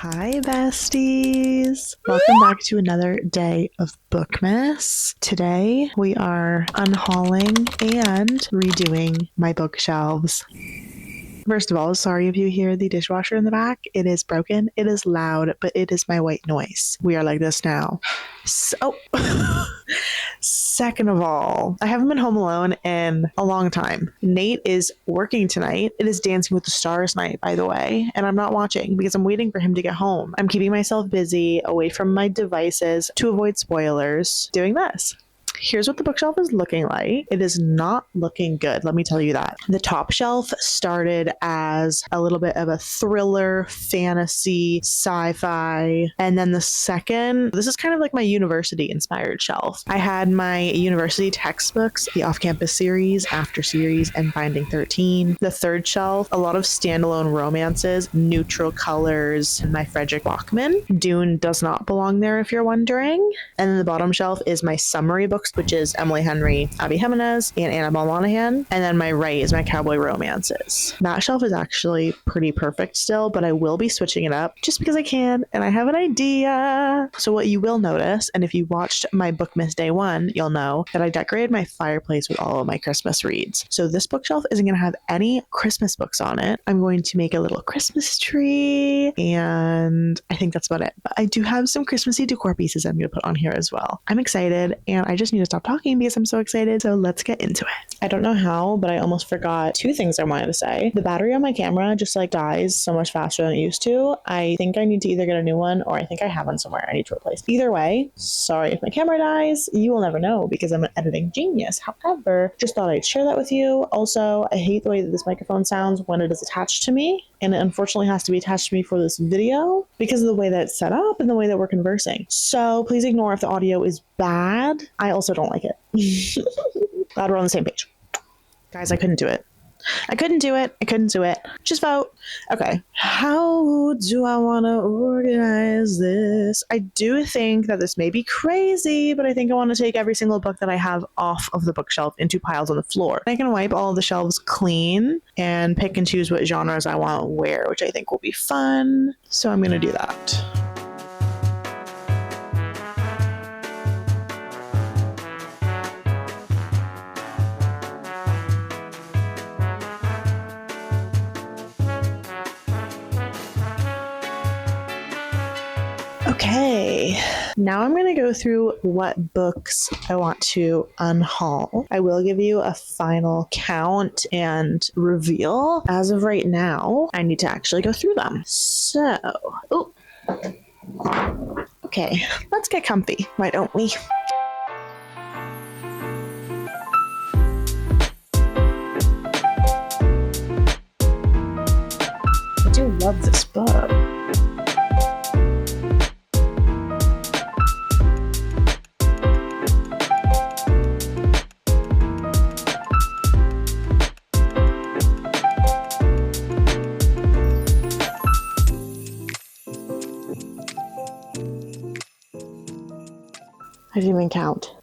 Hi, besties. Welcome back to another day of bookmas. Today we are unhauling and redoing my bookshelves. First of all, sorry if you hear the dishwasher in the back. It is broken, it is loud, but it is my white noise. We are like this now. So, second of all, I haven't been home alone in a long time. Nate is working tonight. It is Dancing with the Stars night, by the way, and I'm not watching because I'm waiting for him to get home. I'm keeping myself busy, away from my devices to avoid spoilers, doing this. Here's what the bookshelf is looking like. It is not looking good, let me tell you that. The top shelf started as a little bit of a thriller, fantasy, sci-fi, and then the second, this is kind of like my university inspired shelf. I had my university textbooks, the off-campus series, after series, and Binding 13. The third shelf, a lot of standalone romances, neutral colors, and my Frederick Bachman. Dune does not belong there if you're wondering. And then the bottom shelf is my summary books, which is Emily Henry, Abby Jimenez, and Annabelle Monaghan. And then my right is my cowboy romances. That shelf is actually pretty perfect still, but I will be switching it up just because I can, and I have an idea. So what you will notice, and if you watched my Bookmas Day 1, you'll know that I decorated my fireplace with all of my Christmas reads. So this bookshelf isn't going to have any Christmas books on it. I'm going to make a little Christmas tree, and I think that's about it. But I do have some Christmassy decor pieces I'm going to put on here as well. I'm excited, and I just need to stop talking because I'm so excited. So let's get into it. I don't know how, but I almost forgot two things I wanted to say. The battery on my camera just like dies so much faster than it used to. I think I need to either get a new one or I think I have one somewhere I need to replace. Either way, sorry if my camera dies. You will never know because I'm an editing genius. However, just thought I'd share that with you. Also, I hate the way that this microphone sounds when it is attached to me. And it unfortunately has to be attached to me for this video because of the way that it's set up and the way that we're conversing. So please ignore if the audio is bad. I also don't like it. Glad we're on the same page. Guys, I couldn't do it. I couldn't do it. Just vote. Okay. How do I want to organize this? I do think that this may be crazy, but I think I want to take every single book that I have off of the bookshelf into piles on the floor. I can wipe all of the shelves clean and pick and choose what genres I want where, which I think will be fun. So I'm going to do that. Okay, now I'm going to go through what books I want to unhaul. I will give you a final count and reveal. As of right now, I need to actually go through them. So, okay, let's get comfy, why don't we? I do love this book. I didn't even count.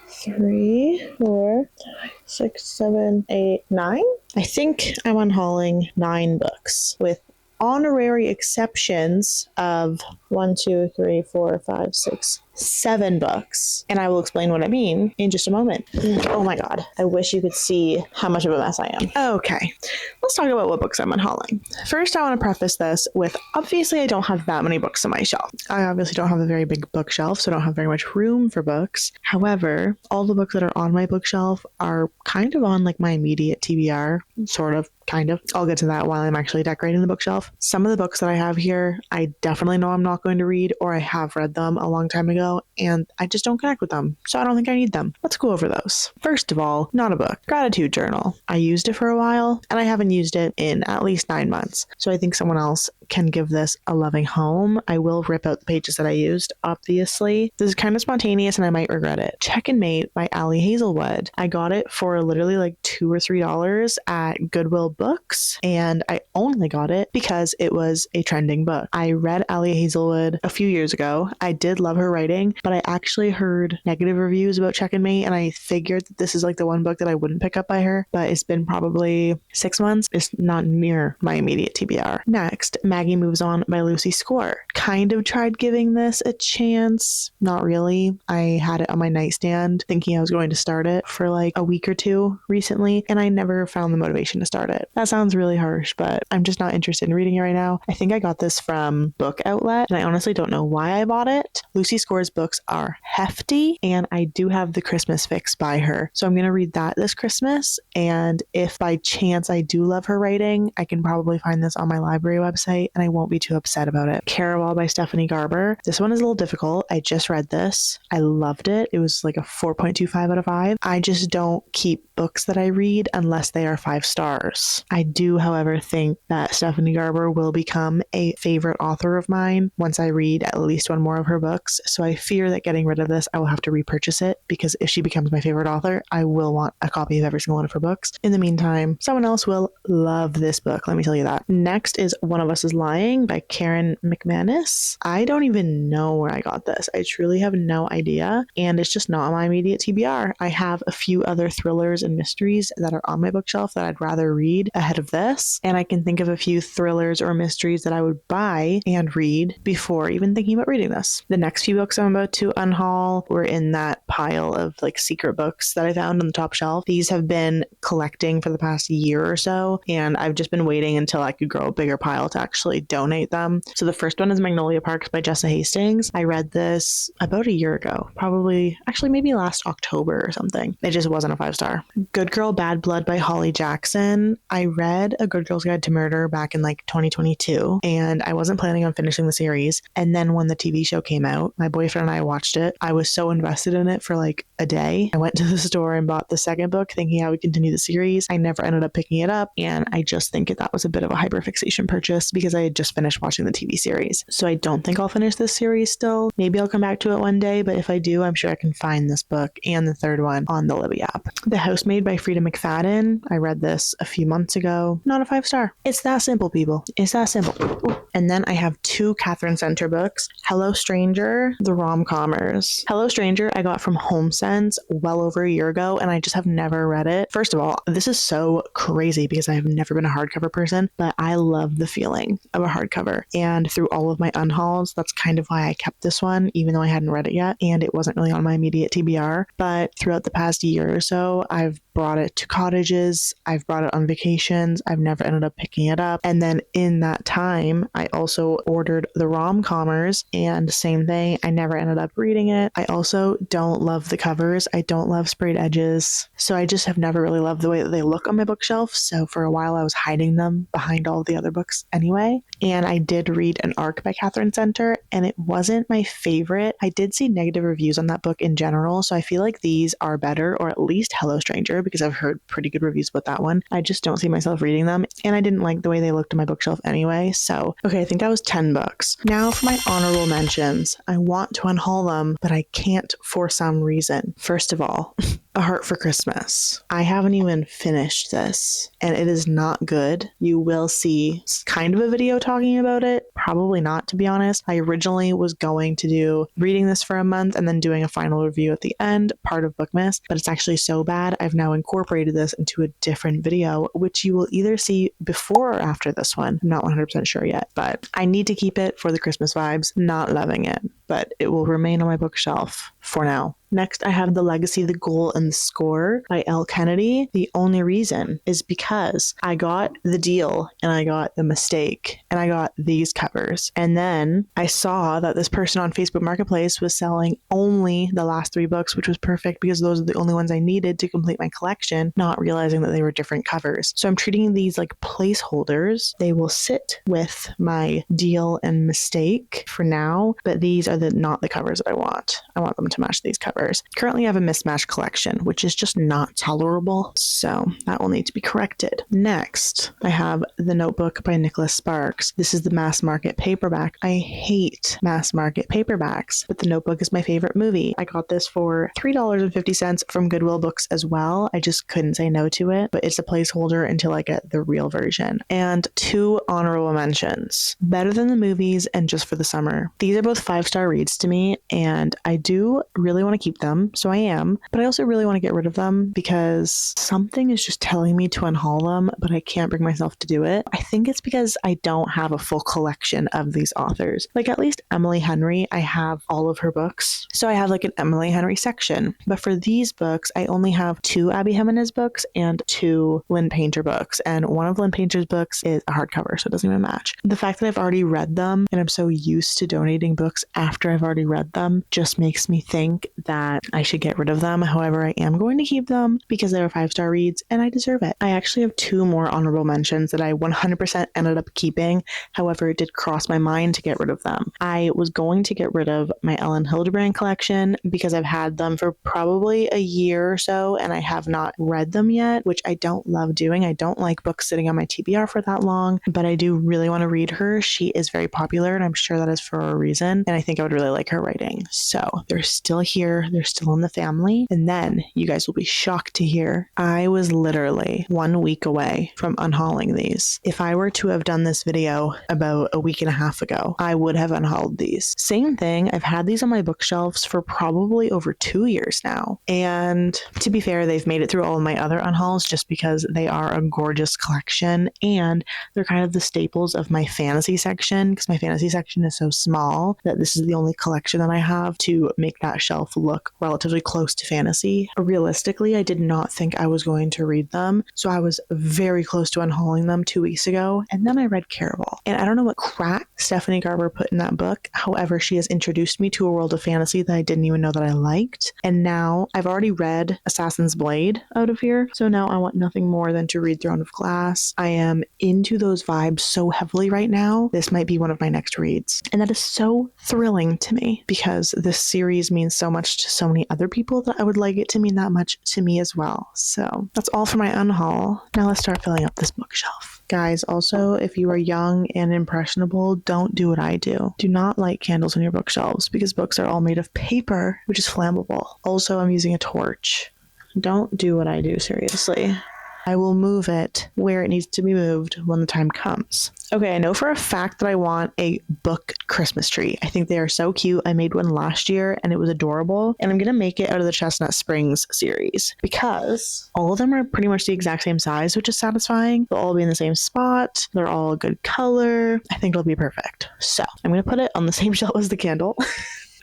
3, 4, 5, 6, 7, 8, 9. I think I'm unhauling 9 books with honorary exceptions of 1, 2, 3, 4, 5, 6, 7 books. And I will explain what I mean in just a moment. Oh my God. I wish you could see how much of a mess I am. Okay. Let's talk about what books I'm unhauling. First, I want to preface this with, obviously, I don't have that many books on my shelf. I obviously don't have a very big bookshelf, so I don't have very much room for books. However, all the books that are on my bookshelf are kind of on like my immediate TBR, sort of, kind of. I'll get to that while I'm actually decorating the bookshelf. Some of the books that I have here, I definitely know I'm not going to read, or I have read them a long time ago, and I just don't connect with them, so I don't think I need them. Let's go over those. First of all, not a book. Gratitude journal. I used it for a while, and I haven't used it in at least 9 months, so I think someone else can give this a loving home. I will rip out the pages that I used, obviously. This is kind of spontaneous, and I might regret it. Check and Mate by Ali Hazelwood. I got it for literally like $2 or $3 at Goodwill Books, and I only got it because it was a trending book. I read Ali Hazelwood a few years ago. I did love her writing. writing, but I actually heard negative reviews about Check and Mate, and I figured that this is like the one book that I wouldn't pick up by her, but it's been probably 6 months. It's not near my immediate TBR. Next, Maggie Moves On by Lucy Score. Kind of tried giving this a chance. Not really. I had it on my nightstand thinking I was going to start it for like a week or two recently, and I never found the motivation to start it. That sounds really harsh, but I'm just not interested in reading it right now. I think I got this from Book Outlet, and I honestly don't know why I bought it. Lucy Score's books are hefty, and I do have The Christmas Fix by her, so I'm going to read that this Christmas, and if by chance I do love her writing, I can probably find this on my library website, and I won't be too upset about it. Caraval by Stephanie Garber. This one is a little difficult. I just read this. I loved it. It was like a 4.25 out of 5. I just don't keep books that I read unless they are 5 stars. I do, however, think that Stephanie Garber will become a favorite author of mine once I read at least one more of her books. So I fear that getting rid of this, I will have to repurchase it, because if she becomes my favorite author, I will want a copy of every single one of her books. In the meantime, someone else will love this book, let me tell you that. Next is One of Us is Lying by Karen McManus. I don't even know where I got this. I truly have no idea, and it's just not on my immediate TBR. I have a few other thrillers and mysteries that are on my bookshelf that I'd rather read ahead of this, and I can think of a few thrillers or mysteries that I would buy and read before even thinking about reading this. The next few books I'm about to unhaul were in that pile of like secret books that I found on the top shelf. These have been collecting for the past year or so, and I've just been waiting until I could grow a bigger pile to actually donate them. So the first one is Magnolia Parks by Jessa Hastings. I read this about a year ago, probably, actually maybe last October or something. It just wasn't a 5-star. Good Girl, Bad Blood by Holly Jackson. I read A Good Girl's Guide to Murder back in like 2022, and I wasn't planning on finishing the series. And then when the TV show came out, my boyfriend and I watched it. I was so invested in it for like a day. I went to the store and bought the second book thinking I would continue the series. I never ended up picking it up, and I just think that was a bit of a hyperfixation purchase because I had just finished watching the TV series. So I don't think I'll finish this series still. Maybe I'll come back to it one day, but if I do, I'm sure I can find this book and the third one on the Libby app. The Housemaid by Frida McFadden. I read this a few months ago. Not a 5-star. It's that simple, people. It's that simple. Ooh. And then I have 2 Catherine Center books. Hello Stranger, the rom-commers. Hello Stranger I got from HomeSense well over a year ago, and I just have never read it. First of all, this is so crazy because I have never been a hardcover person, but I love the feeling of a hardcover. And through all of my unhauls, that's kind of why I kept this one, even though I hadn't read it yet, and it wasn't really on my immediate TBR. But throughout the past year or so, I've brought it to cottages, I've brought it on vacations, I've never ended up picking it up. And then in that time, I also ordered the rom-commers, and same thing, I never ended up reading it. I also don't love the covers. I don't love sprayed edges. So I just have never really loved the way that they look on my bookshelf. So for a while I was hiding them behind all the other books anyway. And I did read An Arc by Catherine Center, and it wasn't my favorite. I did see negative reviews on that book in general, so I feel like these are better, or at least Hello Stranger, because I've heard pretty good reviews about that one. I just don't see myself reading them, and I didn't like the way they looked on my bookshelf anyway. So, okay, I think that was 10 books. Now for my honorable mentions. I want to unhaul them, but I can't for some reason. First of all, A Heart for Christmas. I haven't even finished this, and it is not good. You will see kind of a video talking about it. Probably not, to be honest. I originally was going to do reading this for a month and then doing a final review at the end, part of Bookmas, but it's actually so bad, I've now incorporated this into a different video, which you will either see before or after this one. I'm not 100% sure yet, but I need to keep it for the Christmas vibes. Not loving it, but it will remain on my bookshelf for now. Next, I have The Legacy, the Goal, and the Score by Elle Kennedy. The only reason is because I got the deal and I got the mistake and I got these covers. And then I saw that this person on Facebook Marketplace was selling only the last 3 books, which was perfect because those are the only ones I needed to complete my collection, not realizing that they were different covers. So I'm treating these like placeholders. They will sit with my deal and mistake for now, but these are not the covers that I want. I want them to match these covers. Currently I have a mismatched collection, which is just not tolerable, so that will need to be corrected. Next, I have The Notebook by Nicholas Sparks. This is the mass market paperback. I hate mass market paperbacks, but The Notebook is my favorite movie. I got this for $3.50 from Goodwill Books as well. I just couldn't say no to it, but it's a placeholder until I get the real version. And 2 honorable mentions. Better Than the Movies and Just for the Summer. These are both 5-star 5-star reads to me, and I do really want to keep them, so I am, but I also really want to get rid of them because something is just telling me to unhaul them, but I can't bring myself to do it. I think it's because I don't have a full collection of these authors. Like at least Emily Henry, I have all of her books. So I have like an Emily Henry section. But for these books, I only have 2 Abby Jimenez books and 2 Lynn Painter books. And one of Lynn Painter's books is a hardcover, so it doesn't even match. The fact that I've already read them and I'm so used to donating books after I've already read them just makes me think that I should get rid of them. However, I am going to keep them because they are 5-star reads and I deserve it. I actually have 2 more honorable mentions that I 100% ended up keeping. However, it did cross my mind to get rid of them. I was going to get rid of my Ellen Hildebrand collection because I've had them for probably a year or so and I have not read them yet, which I don't love doing. I don't like books sitting on my TBR for that long, but I do really want to read her. She is very popular and I'm sure that is for a reason. And I think I would really like her writing. So they're still here. They're still in the family. And then you guys will be shocked to hear I was literally 1 week away from unhauling these. If I were to have done this video about a week and a half ago, I would have unhauled these. Same thing. I've had these on my bookshelves for probably over 2 years now. And to be fair, they've made it through all of my other unhauls just because they are a gorgeous collection and they're kind of the staples of my fantasy section because my fantasy section is so small that this is the only collection that I have to make that shelf look relatively close to fantasy. Realistically, I did not think I was going to read them, so I was very close to unhauling them 2 weeks ago, and then I read Caraval. And I don't know what crack Stephanie Garber put in that book. However, she has introduced me to a world of fantasy that I didn't even know that I liked, and now I've already read Assassin's Blade out of here, so now I want nothing more than to read Throne of Glass. I am into those vibes so heavily right now. This might be one of my next reads, and that is so thrilling to me because this series means so much to so many other people that I would like it to mean that much to me as well. So that's all for my unhaul. Now let's start filling up this bookshelf. Guys, also, if you are young and impressionable, don't do what I do. Do not light candles on your bookshelves because books are all made of paper, which is flammable. Also, I'm using a torch. Don't do what I do, seriously. I will move it where it needs to be moved when the time comes. Okay, I know for a fact that I want a book Christmas tree. I think they are so cute. I made one last year and it was adorable. And I'm going to make it out of the Chestnut Springs series because all of them are pretty much the exact same size, which is satisfying. They'll all be in the same spot. They're all a good color. I think it'll be perfect. So I'm going to put it on the same shelf as the candle.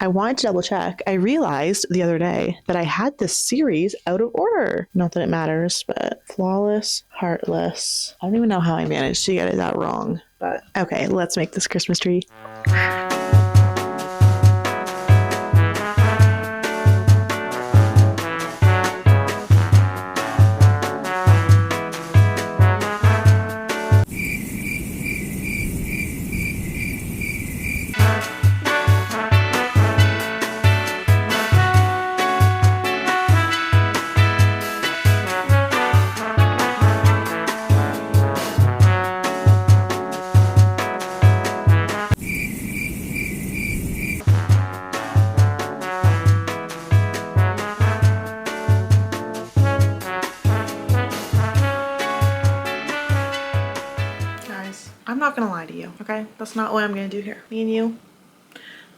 I wanted to double check. I realized the other day that I had this series out of order. Not that it matters, but Flawless, Heartless. I don't even know how I managed to get it that wrong. But okay, let's make this Christmas tree. I'm not gonna lie to you, okay? That's not what I'm gonna do here. Me and you,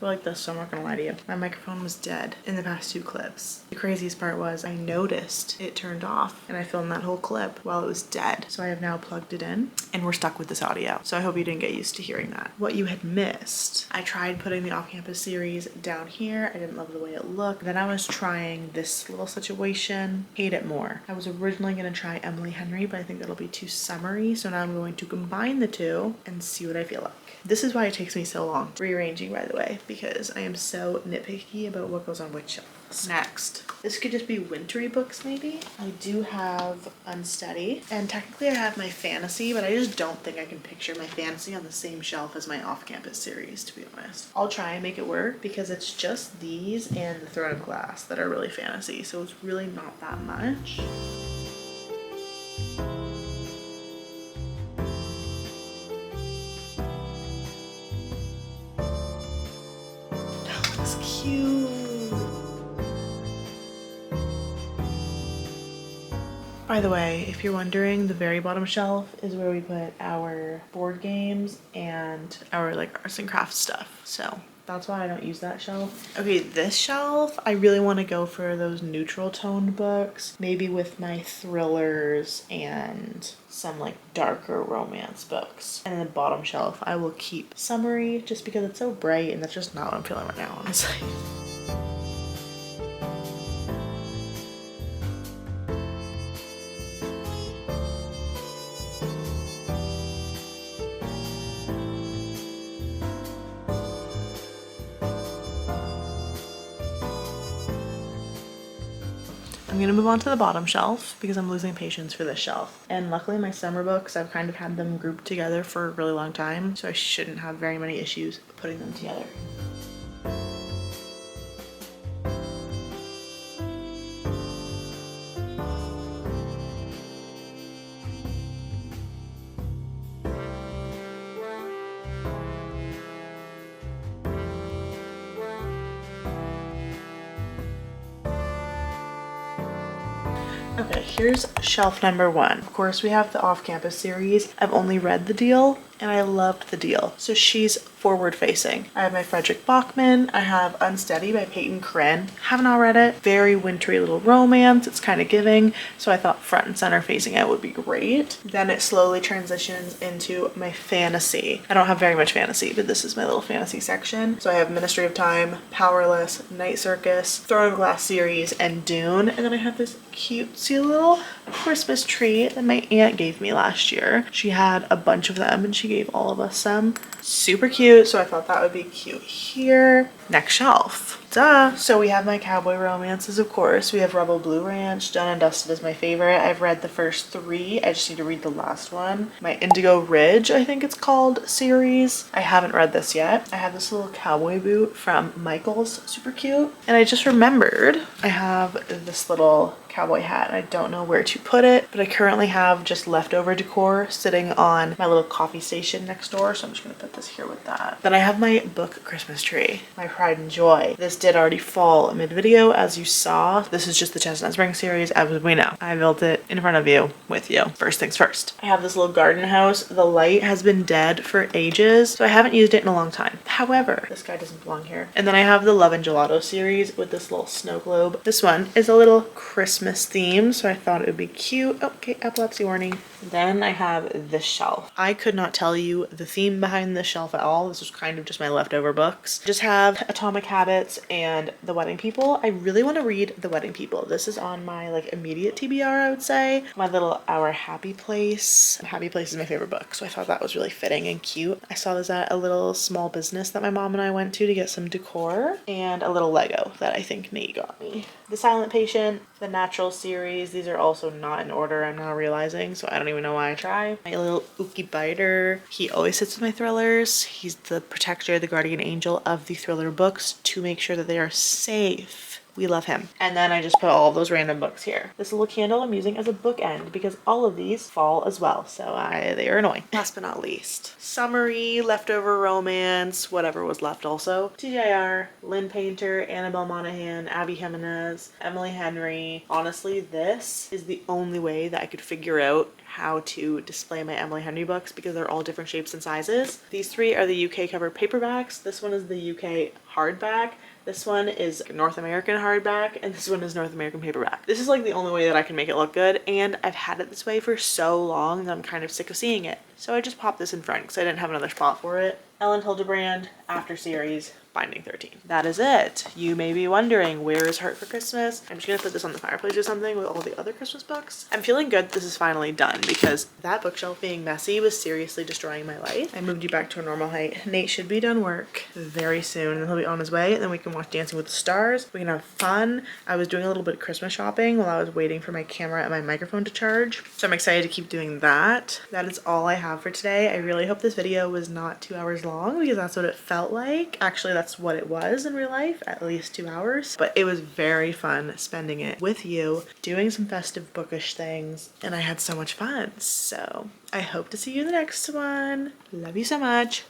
we're like this, so I'm not gonna lie to you. My microphone was dead in the past 2 clips. The craziest part was I noticed it turned off and I filmed that whole clip while it was dead. So I have now plugged it in and we're stuck with this audio. So I hope you didn't get used to hearing that. What you had missed, I tried putting the off-campus series down here. I didn't love the way it looked. Then I was trying this little situation, hate it more. I was originally gonna try Emily Henry, but I think that'll be too summery. So now I'm going to combine the two and see what I feel like. This is why it takes me so long. Rearranging, by the way, because I am so nitpicky about what goes on which shelves. Next, this could just be wintry books maybe. I do have Unsteady, and technically I have my fantasy, but I just don't think I can picture my fantasy on the same shelf as my off-campus series, to be honest. I'll try and make it work because it's just these and the Throne of Glass that are really fantasy, so it's really not that much. Cute. By the way, if you're wondering, the very bottom shelf is where we put our board games and our like arts and crafts stuff. So That's why I don't use that shelf. Okay, this shelf, I really want to go for those neutral toned books, maybe with my thrillers and some like darker romance books. And then the bottom shelf, I will keep summary just because it's so bright and that's just not what I'm feeling right now, honestly. I'm gonna move on to the bottom shelf because I'm losing patience for this shelf. And luckily my summer books, I've kind of had them grouped together for a really long time, so I shouldn't have very many issues putting them together. Okay, here's shelf number 1. Of course, we have the off-campus series. I've only read The Deal, and I loved The Deal. So she's forward-facing. I have my Frederick Bachman. I have Unsteady by Peyton Corinne. Haven't all read it. Very wintry little romance. It's kind of giving, so I thought front and center facing it would be great. Then it slowly transitions into my fantasy. I don't have very much fantasy, but this is my little fantasy section. So I have Ministry of Time, Powerless, Night Circus, Throne of Glass series, and Dune. And then I have this cutesy little Christmas tree that my aunt gave me last year. She had a bunch of them and she gave all of us some. Super cute, so I thought that would be cute here. Next shelf. Duh. So we have my cowboy romances, of course. We have Rebel Blue Ranch. Done and Dusted is my favorite. I've read the first 3. I just need to read the last one. My Indigo Ridge, I think it's called, series. I haven't read this yet. I have this little cowboy boot from Michael's. Super cute. And I just remembered I have this little cowboy hat. I don't know where to put it, but I currently have just leftover decor sitting on my little coffee station next door, so I'm just gonna put this here with that. Then I have my book Christmas tree, my pride and joy. This did already fall mid-video, as you saw. This is just the Chestnut Spring series, as we know. I built it in front of you, with you. First things first. I have this little garden house. The light has been dead for ages, so I haven't used it in a long time. However, this guy doesn't belong here. And then I have the Love and Gelato series with this little snow globe. This one is a little Christmas theme, so I thought it would be cute. Okay, epilepsy warning. Then I have this shelf. I could not tell you the theme behind this shelf at all. This was kind of just my leftover books. Just have Atomic Habits and The Wedding People. I really want to read The Wedding People. This is on my like immediate TBR, I would say. My little Our Happy Place. Happy Place is my favorite book, so I thought that was really fitting and cute. I saw this at a little small business that my mom and I went to get some decor, and a little Lego that I think Nate got me. The Silent Patient, the Natural series. These are also not in order, I'm now realizing, so I don't even know why I try. My little Ookie Biter. He always sits with my thrillers. He's the protector, the guardian angel of the thriller books to make sure that they are safe. We love him. And then I just put all of those random books here. This little candle I'm using as a bookend because all of these fall as well, so they are annoying. Last but not least, summary, leftover romance, whatever was left also. TJR, Lynn Painter, Annabelle Monaghan, Abby Jimenez, Emily Henry. Honestly, this is the only way that I could figure out how to display my Emily Henry books because they're all different shapes and sizes. These 3 are the UK cover paperbacks. This one is the UK hardback. This one is North American hardback, and this one is North American paperback. This is like the only way that I can make it look good, and I've had it this way for so long that I'm kind of sick of seeing it. So I just popped this in front because I didn't have another spot for it. Ellen Hildebrand, After Series, Binding 13. That is it. You may be wondering, where is Heart for Christmas? I'm just gonna put this on the fireplace or something with all the other Christmas books. I'm feeling good this is finally done because that bookshelf being messy was seriously destroying my life. I moved you back to a normal height. Nate should be done work very soon and he'll be on his way, and then we can watch Dancing with the Stars. We can have fun. I was doing a little bit of Christmas shopping while I was waiting for my camera and my microphone to charge, so I'm excited to keep doing that. That is all I have for today. I really hope this video was not 2 hours long because that's what it felt like. Actually, that's what it was in real life, at least 2 hours. But it was very fun spending it with you, doing some festive bookish things, and I had so much fun. So I hope to see you in the next one. Love you so much.